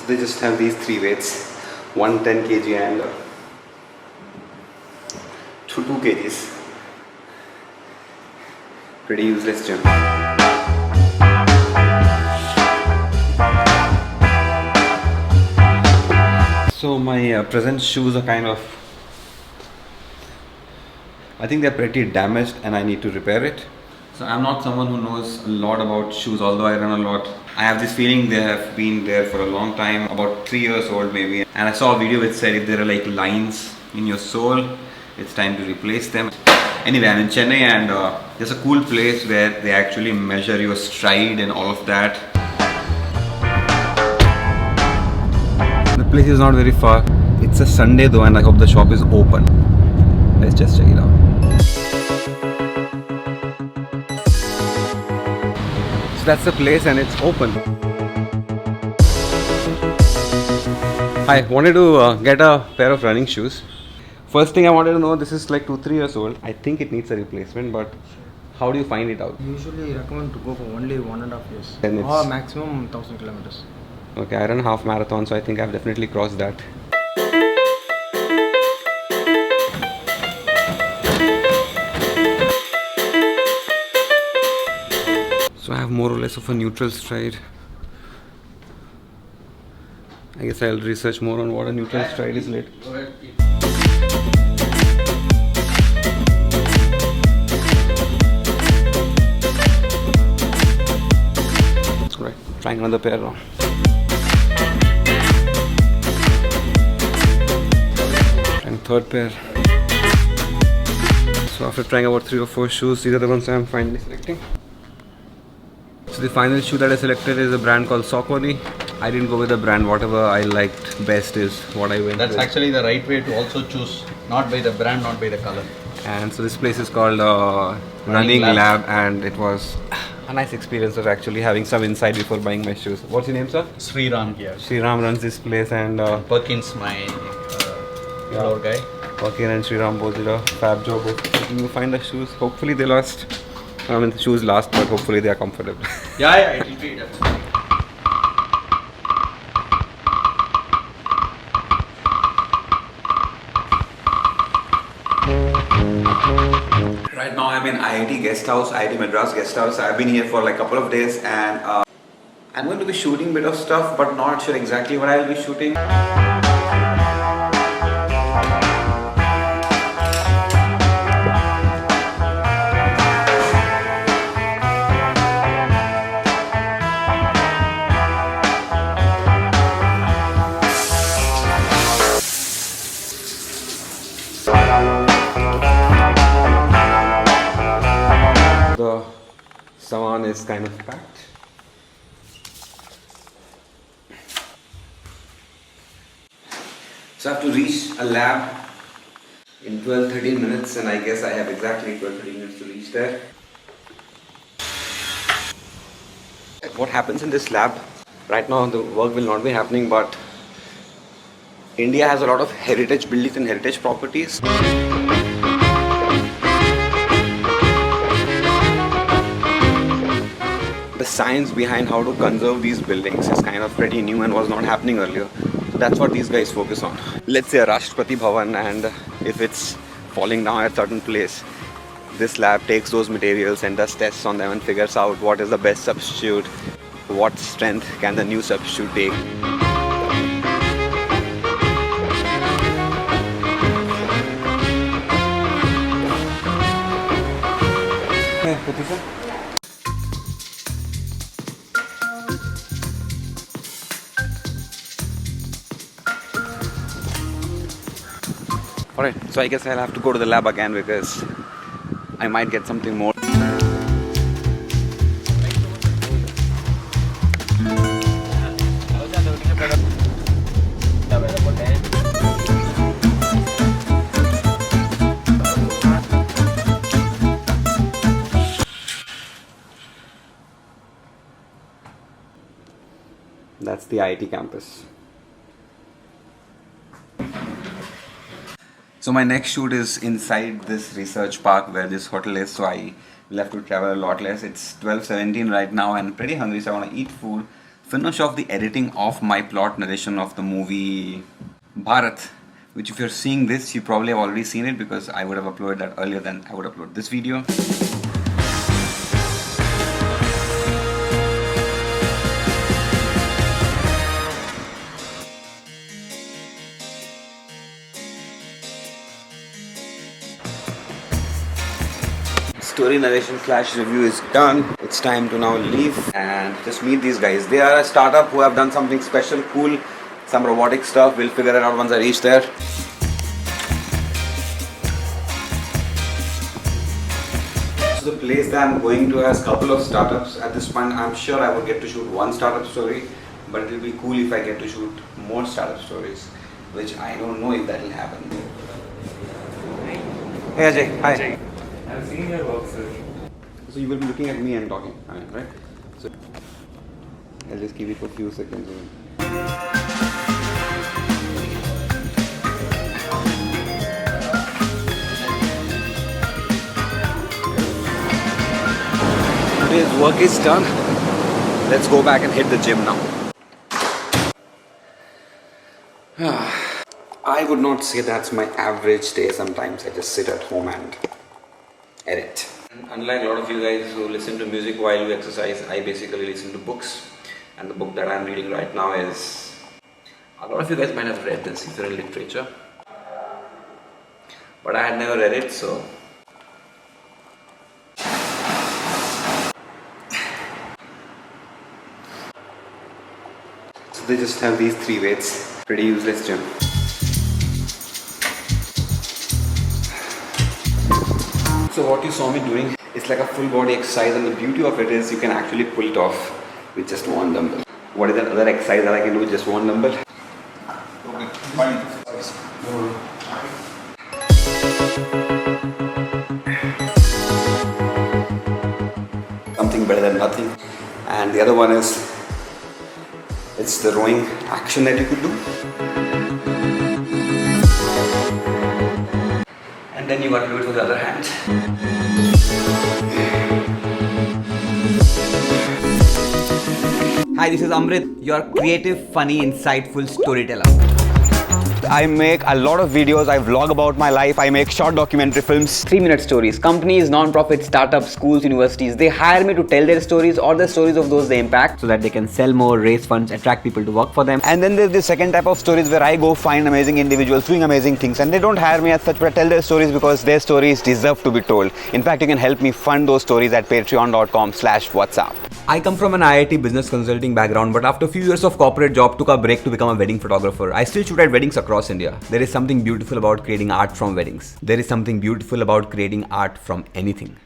they just have these three weights, 110 kg and 2 kgs. Pretty useless gym. So my present shoes are kind of, I think they're pretty damaged and I need to repair it. So I'm not someone who knows a lot about shoes, although I run a lot. I have this feeling they have been there for a long time, about 3 years old maybe. And I saw a video which said if there are like lines in your sole, it's time to replace them. Anyway, I'm in Chennai and there's a cool place where they actually measure your stride and all of that. The place is not very far. It's a Sunday though and I hope the shop is open. Let's just check it out. So that's the place and it's open. Hi, wanted to get a pair of running shoes. First thing I wanted to know, this is like 2-3 years old. I think it needs a replacement, but how do you find it out? Usually recommend to go for only 1.5 years Then or it's maximum 1000 kilometers. okay. I run a half marathon, so I think I've definitely crossed that. So I have more or less of a neutral stride. I guess I'll research more on what a neutral stride is later. Right, trying another pair now. Trying third pair. So after trying about 3 or 4 shoes, these are the ones I'm finally selecting. So the final shoe that I selected is a brand called Saucony. I didn't go with a brand, whatever I liked best is what I went That's with. actually the right way to also choose, not by the brand, not by the color. And so this place is called Running Lab, and it was a nice experience of actually having some insight before buying my shoes. What's your name, sir? Sriram here. Sriram runs this place, and Perkins, my floor guy. Perkin and Sriram both did a fab job of helping you find the shoes. Hopefully they last. I mean, the shoes last, but hopefully they are comfortable. Yeah, it will be definitely. Right now I'm in IIT guest house, IIT Madras guest house. I've been here for like a couple of days and I'm going to be shooting a bit of stuff but not sure exactly what I'll be shooting. The saman is kind of packed. So I have to reach a lab in 12-13 minutes and I guess I have exactly 12-13 minutes to reach there. What happens in this lab? Right now the work will not be happening, but India has a lot of heritage buildings and heritage properties. The science behind how to conserve these buildings is kind of pretty new and was not happening earlier. So that's what these guys focus on. Let's say a Rashtrapati Bhavan, and if it's falling down at a certain place, this lab takes those materials and does tests on them and figures out what is the best substitute, what strength can the new substitute take. Alright, so I guess I'll have to go to the lab again because I might get something more. That's the IIT campus. So my next shoot is inside this research park where this hotel is, so I will have to travel a lot less. It's 12:17 right now and pretty hungry, so I want to eat food. finish off the editing of my plot narration of the movie Bharat, which if you're seeing this, you probably have already seen it because I would have uploaded that earlier than I would upload this video. Story narration / review is done. It's time to now leave and just meet these guys. They are a startup who have done something special, cool, some robotic stuff. We'll figure it out once I reach there. So the place that I'm going to has a couple of startups. At this point, I'm sure I would get to shoot one startup story, but it will be cool if I get to shoot more startup stories, which I don't know if that will happen. Hey Ajay, hi. I've seen your work, sir. So you will be looking at me and talking, right? So I'll just keep it for a few seconds. Today's work is done. Let's go back and hit the gym now. I would not say that's my average day. Sometimes I just sit at home and edit. Unlike a lot of you guys who listen to music while you exercise, I basically listen to books. And the book that I'm reading right now is... A lot of you guys might have read this if you're in literature. But I had never read it, so... So they just have these 3 weights. Pretty useless gym. So what you saw me doing, it's like a full body exercise, and the beauty of it is you can actually pull it off with just one dumbbell. What is that other exercise that I can do with just one dumbbell? Okay, fine. Something better than nothing. And the other one is, it's the rowing action that you could do. And then you got to do it with the other hand. Hi, this is Amrit, your creative, funny, insightful storyteller. I make a lot of videos, I vlog about my life, I make short documentary films. 3-minute stories. Companies, non-profits, startups, schools, universities, they hire me to tell their stories or the stories of those they impact so that they can sell more, raise funds, attract people to work for them. And then there's the second type of stories where I go find amazing individuals doing amazing things, and they don't hire me as such, but I tell their stories because their stories deserve to be told. In fact, you can help me fund those stories at patreon.com/whatsapp. I come from an IIT business consulting background, but after a few years of corporate job, took a break to become a wedding photographer. I still shoot at weddings across India. There is something beautiful about creating art from weddings. There is something beautiful about creating art from anything.